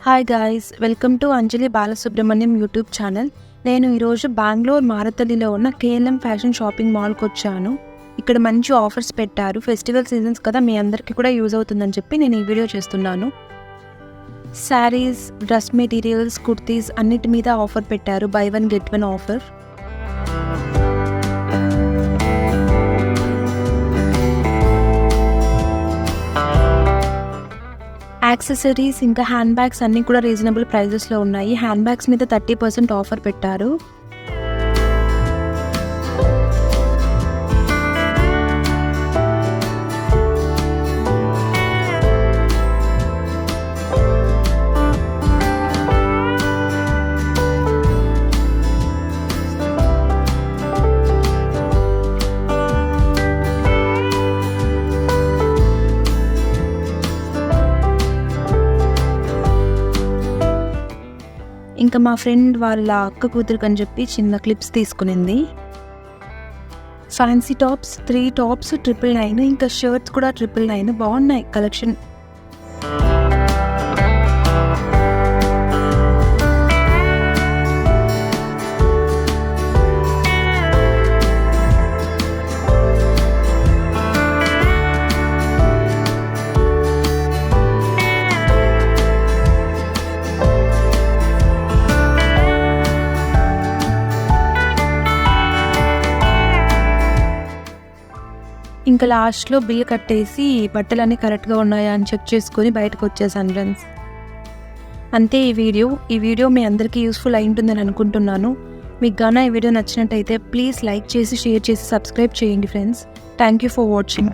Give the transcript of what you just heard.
Hi guys, welcome to Anjali Balasubrahmanyam YouTube channel. నేను ఈరోజు బెంగళూరు మారతల్లిలో ఉన్న కేఎల్ఎం ఫ్యాషన్ షాపింగ్ మాల్కి వచ్చాను. ఇక్కడ మంచి ఆఫర్స్ పెట్టారు. ఫెస్టివల్ సీజన్స్ కదా, మీ అందరికీ కూడా యూజ్ అవుతుందని చెప్పి నేను ఈ వీడియో చేస్తున్నాను. శారీస్, డ్రెస్ మెటీరియల్స్, కుర్తీస్ అన్నిటి మీద ఆఫర్ పెట్టారు. By one get one offer. Accessories ఇంకా హ్యాండ్ బ్యాగ్స్ అన్నీ కూడా రీజనబుల్ ప్రైజెస్లో ఉన్నాయి. హ్యాండ్ బ్యాగ్స్ మీద 30% ఆఫర్ పెట్టారు. ఇంకా మా ఫ్రెండ్ వాళ్ళ అక్క కూతురికి అని చెప్పి చిన్న క్లిప్స్ తీసుకునింది. ఫ్యాన్సీ టాప్స్ 3 టాప్స్ 999, ఇంకా షర్ట్స్ కూడా 999. బాగున్నాయి కలెక్షన్. ఇంకా లాస్ట్లో బిల్ కట్టేసి బట్టలన్నీ కరెక్ట్గా ఉన్నాయా అని చెక్ చేసుకొని బయటకు వచ్చేసాను ఫ్రెండ్స్. అంతే ఈ వీడియో మీ అందరికీ యూస్ఫుల్ అయి ఉంటుందని అనుకుంటున్నాను. మీకు గాన ఈ వీడియో నచ్చినట్టయితే ప్లీజ్ లైక్ చేసి, షేర్ చేసి, సబ్స్క్రైబ్ చేయండి friends. Thank you for watching.